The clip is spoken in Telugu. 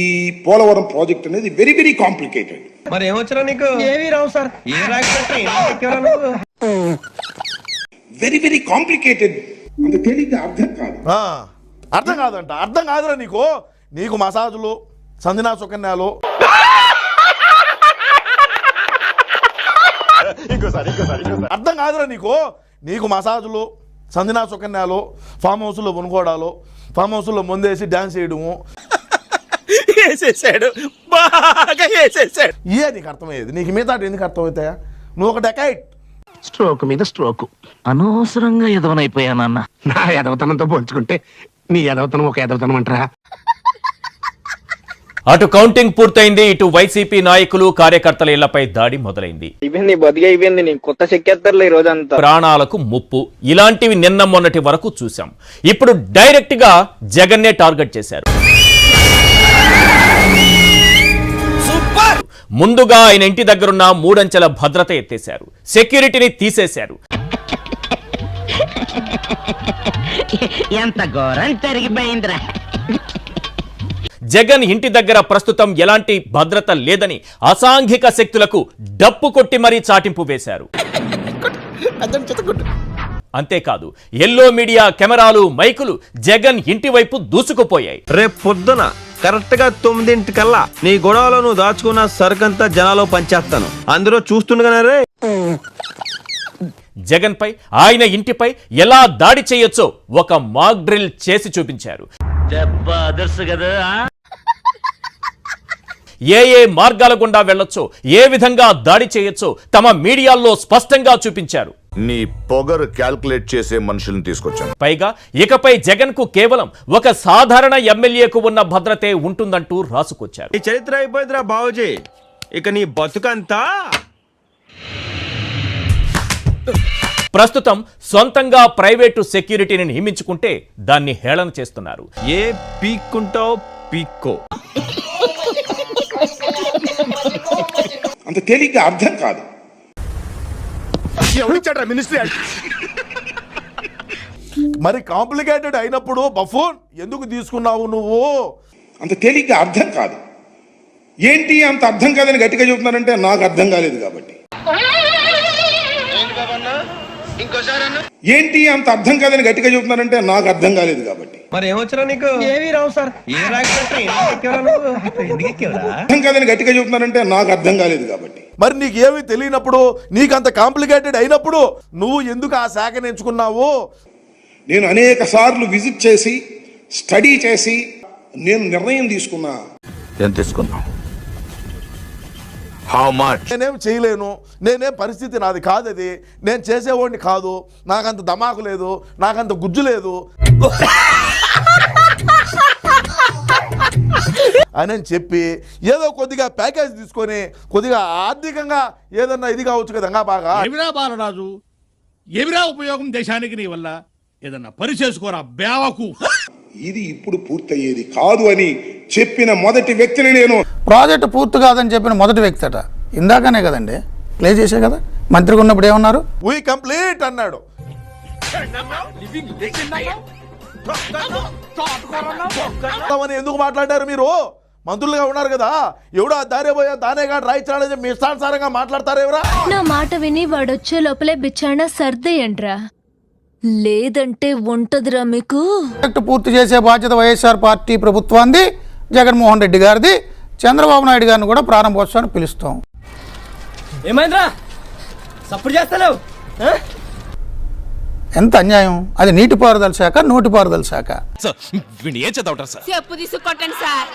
ఈ పోలవరం ప్రాజెక్ట్ అనేది వెరీ వెరీ కాంప్లికేటెడ్. మరి ఏమొచ్చరా నీకు? ఏమీ రావు సార్. ఏ రాకపోతే వెరీ వెరీ కాంప్లికేటెడ్. అంత తేలిగ్గా అర్థం కాదు. అర్థం కాదంట. అర్థం కాదురా నీకు. నీకు మసాజులు, సంజనా సుకన్యాలు, అర్థం కాదురా నీకు. నీకు మసాజులు, సంజనా సుకన్యాలు, ఫామ్ హౌస్లో కొనుక్కోవడాలు, ఫామ్ హౌస్లో ముందేసి డ్యాన్స్ చేయడము వేసేసాడు, బాగా వేసేసాడు. ఇయే నీకు అర్థమయ్యేది. నీకు మిగతా ఎందుకు అర్థమవుతాయా? నువ్వు ఒక డెకైట్. స్ట్రోక్ మీద స్ట్రోక్. అనవసరంగా ఎదవనైపోయానన్న. నా ఎదవతనంతో పోల్చుకుంటే నీ ఎదవతనం ఒక ఎదవతనం అంటారా? అటు కౌంటింగ్ పూర్తయింది, ఇటు వైసీపీ నాయకులు కార్యకర్తల ఇళ్లపై దాడి మొదలైంది. కొత్త చెక్కేస్తారులే ఈ రోజంతా. ప్రాణాలకు ముప్పు, ఇలాంటివి నిన్న మొన్నటి వరకు చూసాం. ఇప్పుడు డైరెక్ట్ గా జగన్నే టార్గెట్ చేశారు. ముందుగా ఆయన ఇంటి దగ్గరున్న 3 అంచెల భద్రత ఎత్తేశారు, సెక్యూరిటీని తీసేశారు. ఎంత ఘోరం జరిగిపోయిందిరా. జగన్ ఇంటి దగ్గర ప్రస్తుతం ఎలాంటి భద్రత లేదని అసాంఘిక శక్తులకు డప్పు కొట్టి మరీ చాటింపు వేశారు. అంతేకాదు, ఎల్లో మీడియా కెమెరాలు, మైకులు జగన్ ఇంటి వైపు దూసుకుపోయాయి. రేపు పొద్దున కరెక్ట్ గా 9 నీ గొడవలో నువ్వు దాచుకున్న సరుకంతా జనాలో పంచేస్తాను. అందరూ చూస్తుండగానే జగన్ పై, ఆయన ఇంటిపై ఎలా దాడి చేయొచ్చో ఒక మాక్ డ్రిల్ చేసి చూపించారు. ఏ మార్గాల గుండా వెళ్లొచ్చో, ఏ విధంగా దాడి చేయొచ్చో తమ మీడియాల్లో స్పష్టంగా చూపించారు. నీ పొగరు క్యాల్కులేట్ చేసే మనుషుల్ని తీసుకొచ్చాను. పైగా ఇకపై జగన్ కు కేవలం ఒక సాధారణ ఎమ్మెల్యేకు ఉన్న భద్రతే ఉంటుందంటూ రాసుకొచ్చారు. ఈ చరిత్ర అయిపోయిందిరా బాబుజీ, ఇక నీ బతుకంతా. ప్రస్తుతం సొంతంగా ప్రైవేటు సెక్యూరిటీని నియమించుకుంటే దాన్ని హేళన చేస్తున్నారు. ఏ పీక్కుంటావు పీక్కో. అంత తేలిగ్గా అర్థం కాదు. ఎవరిచ్చాడా మినిస్ట్రీ? మరి కాంప్లికేటెడ్ అయినప్పుడు బఫూన్ ఎందుకు తీసుకున్నావు నువ్వు? అంత తేలిగ్గా అర్థం కాదు. ఏంటి అంత అర్థం కాదని గట్టిగా చెబుతున్నారంటే నాకు అర్థం కాలేదు కాబట్టి. ఏంటి అంత అర్థం కాదని గట్టిగా చెబుతున్నారంటే నాకు అర్థం కాలేదు కాబట్టి. మరి ఏమొచ్చరా నీకు? ఏమీ రావు సార్. ఏ రాకపోతే అర్థం కాదని గట్టిగా చెబుతున్నారంటే నాకు అర్థం కాలేదు కాబట్టి. మరి నీకేమీ తెలియనప్పుడు, నీకంత కాంప్లికేటెడ్ అయినప్పుడు నువ్వు ఎందుకు ఆ శాఖను ఎంచుకున్నావు? నేను అనేక సార్లు విజిట్ చేసి, స్టడీ చేసి నేను నిర్ణయం తీసుకున్నా. ఎంత తీసుకున్నావు? How much? నేనేం చేయలేను, నేనేం పరిస్థితి నాది కాదు, అది నేను చేసేవాడిని కాదు, నాకంత దమాకు లేదు, నాకంత గుజ్జు లేదు అని చెప్పి ఏదో కొద్దిగా ప్యాకేజ్ తీసుకొని కొద్దిగా ఆర్థికంగా ఏదన్నా ఇది కావచ్చు కదా. బాగా ఎవిరా బాలరాజు, ఎవిరా ఉపయోగం దేశానికి నీ వల్ల? ఏదన్నా పని చేసుకోరా బేవకు. ఇది ఇప్పుడు పూర్తయ్యేది కాదు అని చెప్పిన మొదటి వ్యక్తిని నేను. ప్రాజెక్టు పూర్తి కాదని చెప్పిన మొదటి వ్యక్తి అట. ఇందాకనే కదండి ప్లే చేసే కదా. మంత్రిగా ఉన్నప్పుడు ఏమన్నారు? వీ కంప్లీట్ అన్నాడు. ఎందుకు మాట్లాడారు మీరు? మంత్రులుగా ఉన్నారు కదా, ఎవడో దారే పోయా దానేగా రాయించాలని మీ ఇష్టానుసారంగా మాట్లాడతారు. ఎవరా నా మాట విని వాడొచ్చే లోపలే బిచ్చాణ సర్దేయండ్రా, లేదంటే ఉంటదిరా మీకు. ప్రాజెక్టు పూర్తి చేసే బాధ్యత వైఎస్ఆర్ పార్టీ ప్రభుత్వాన్ని, జగన్మోహన్ రెడ్డి గారిది. చంద్రబాబు నాయుడు గారిని కూడా ప్రారంభోత్సవాన్ని పిలుస్తాం. ఏమైందిరా సపోర్ట్ చేస్తలేవు? ఎంత అన్యాయం! అది నీటిపారుదల శాఖ, నోటిపారుదల శాఖ. ఏం చదవటం సార్? చెప్పు తీసుకొట్టండి సార్.